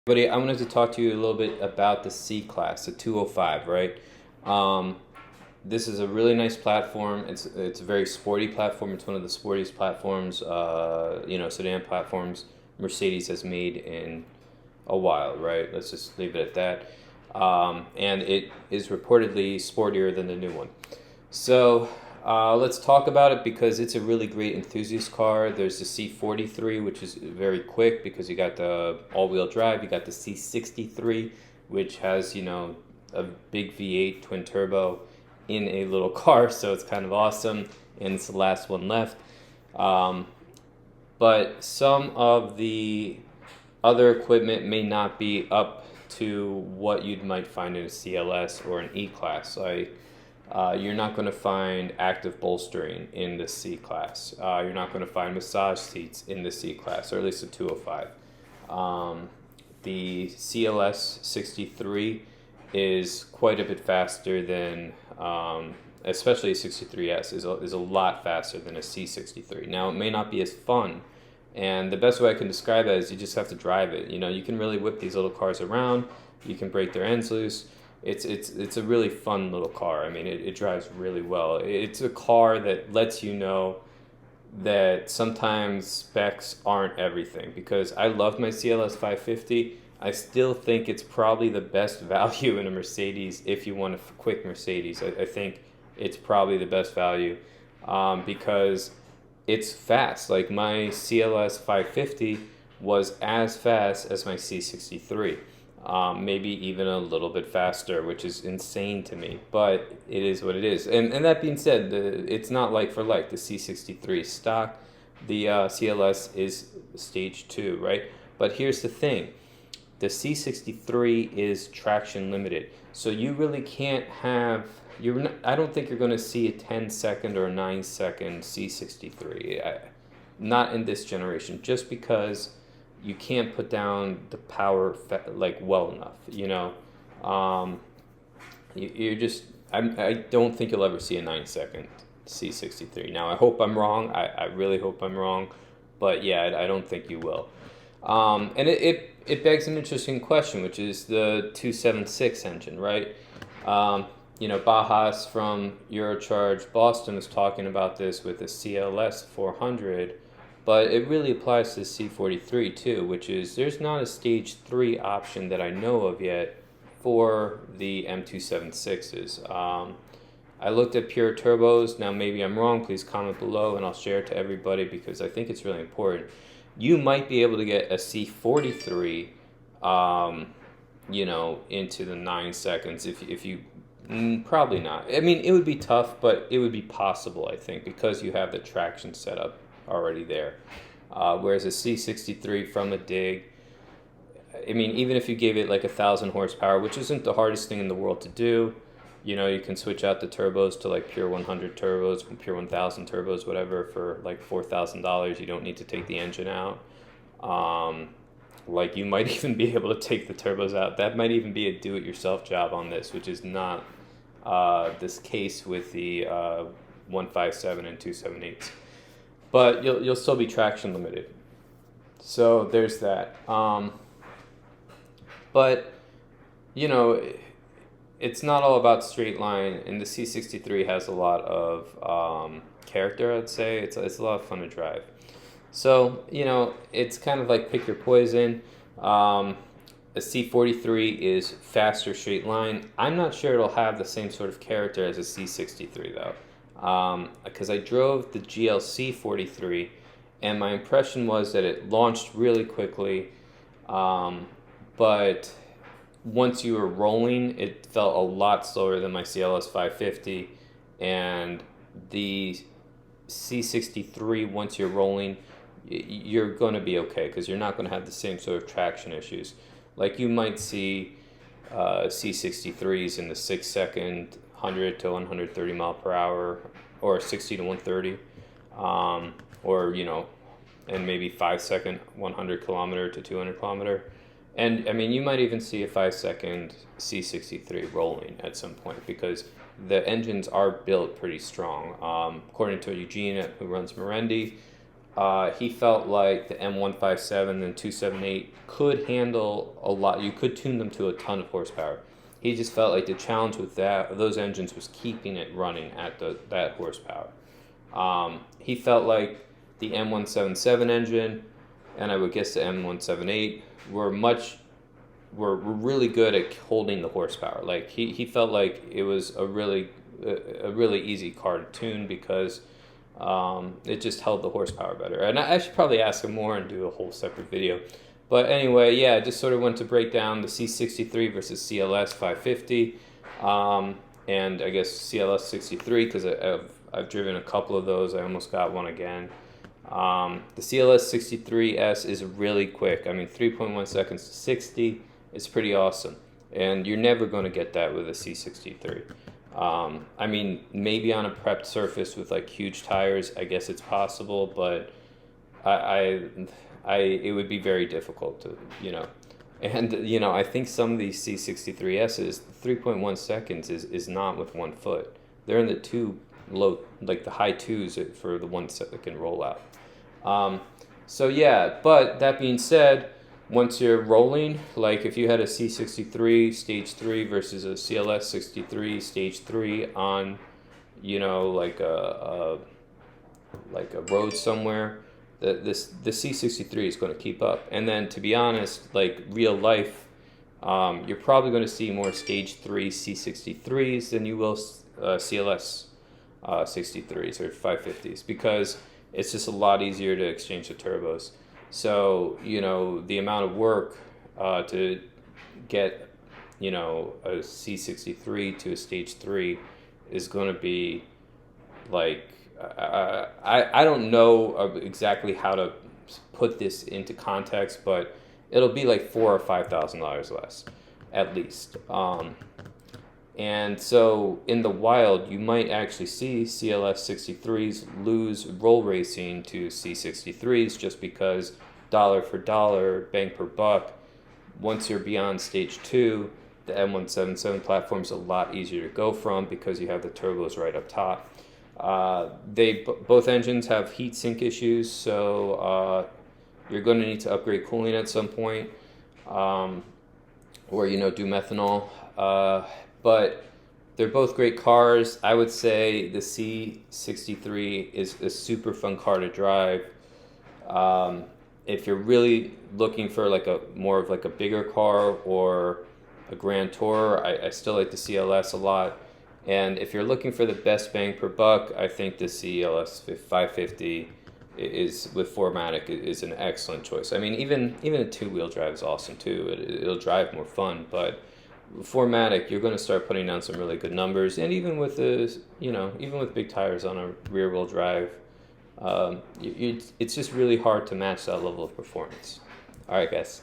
Buddy, I wanted to talk to you a little bit about the C class, the 205, right? Um, this is a really nice platform. It's a very sporty platform. It's one of the sportiest platforms, sedan platforms Mercedes has made in a while, right? Let's just leave it at that. And it is reportedly sportier than the new one. So let's talk about it because it's a really great enthusiast car. There's the C43, which is very quick because you got the all-wheel drive. You got the C63, which has, a big V8 twin turbo in a little car, so it's kind of awesome, and it's the last one left. But some of the other equipment may not be up to what you might find in a CLS or an E-Class. You're not going to find active bolstering in the C-Class. You're not going to find massage seats in the C-Class, or at least the 205. The CLS 63 is quite a bit faster than, especially a 63S is a lot faster than a C63. Now, it may not be as fun, and the best way I can describe that is you just have to drive it. You can really whip these little cars around. You can break their ends loose. It's a really fun little car. I mean, it drives really well. It's a car that lets you know that sometimes specs aren't everything, because I love my CLS 550. I still think it's probably the best value in a Mercedes if you want a quick Mercedes. I think it's probably the best value because it's fast. Like my CLS 550 was as fast as my C63. Maybe even a little bit faster, which is insane to me, but it is what it is. And that being said, it's not like for like. The C63 is stock, the CLS is stage 2, right? But here's the thing. The C63 is traction limited, so you really can't have, I don't think you're going to see a 10-second or a 9-second C63, not in this generation, just because you can't put down the power well enough. I don't think you'll ever see a 9-second C63. Now, I hope I'm wrong. I really hope I'm wrong, but yeah, I don't think you will. And it begs an interesting question, which is the 276 engine, right? Bajas from Eurocharge Boston was talking about this with the CLS 400, but it really applies to the C43 too, which is there's not a stage 3 option that I know of yet for the M276s. I looked at pure turbos. Now, maybe I'm wrong. Please comment below and I'll share it to everybody because I think it's really important. You might be able to get a C43, into the 9 seconds if you, probably not. I mean, it would be tough, but it would be possible, I think, because you have the traction set up already there. Whereas a C63 from a dig, I mean, even if you gave it like 1,000 horsepower, which isn't the hardest thing in the world to do, you can switch out the turbos to like pure 100 turbos, pure 1,000 turbos, whatever, for like $4,000. You don't need to take the engine out. You might even be able to take the turbos out. That might even be a do-it-yourself job on this, which is not this case with the 157 and 278s. But you'll still be traction limited. So there's that. But it's not all about straight line, and the C63 has a lot of character, I'd say. It's a lot of fun to drive. So, it's kind of like pick your poison. A C43 is faster straight line. I'm not sure it'll have the same sort of character as a C63, though. Because I drove the GLC 43, and my impression was that it launched really quickly, but once you were rolling, it felt a lot slower than my CLS 550, and the C63, once you're rolling, you're going to be okay because you're not going to have the same sort of traction issues. Like you might see C63s in the 6-second 100 to 130 mile per hour, or 60 to 130, and maybe 5-second 100 kilometer to 200 kilometer. And I mean, you might even see a 5-second C63 rolling at some point because the engines are built pretty strong. According to Eugene, who runs Merendi, he felt like the M157 and 278 could handle a lot. You could tune them to a ton of horsepower. He just felt like the challenge with those engines was keeping it running at that horsepower. He felt like the M177 engine, and I would guess the M178 were really good at holding the horsepower. Like he felt like it was a really easy car to tune because it just held the horsepower better. And I should probably ask him more and do a whole separate video. But anyway, yeah, I just sort of went to break down the C63 versus CLS 550, and I guess CLS 63 because I've driven a couple of those. I almost got one again. The CLS 63S is really quick. I mean, 3.1 seconds to 60 is pretty awesome. And you're never going to get that with a C63. I mean, maybe on a prepped surface with like huge tires, I guess it's possible, but it would be very difficult to, and, I think some of these C63Ss, 3.1 seconds is not with 1 foot. They're in the the high twos for the ones that can roll out. So yeah, but that being said, once you're rolling, like if you had a C63 stage 3 versus a CLS 63 stage 3 on, like a road somewhere, the C63 is going to keep up. And then to be honest, like real life, you're probably going to see more stage 3 C63s than you will CLS 63s or 550s because it's just a lot easier to exchange the turbos. So, the amount of work to get, a C63 to a stage 3 is going to be like, I don't know exactly how to put this into context, but it'll be like $4,000 or $5,000 less, at least. And so in the wild, you might actually see CLS 63s lose roll racing to C63s just because dollar for dollar, bang per buck, once you're beyond stage 2, the M177 platform is a lot easier to go from because you have the turbos right up top. Both engines have heat sink issues, so you're going to need to upgrade cooling at some point, or do methanol. But they're both great cars. I would say the C63 is a super fun car to drive. If you're really looking for more of a bigger car or a Grand Tourer, I still like the CLS a lot. And if you're looking for the best bang per buck, I think the CLS 550 with 4MATIC is an excellent choice. I mean, even a 2-wheel drive is awesome too. It'll drive more fun, but 4MATIC, you're going to start putting down some really good numbers, and even with even with big tires on a rear-wheel drive, it's just really hard to match that level of performance. All right, guys.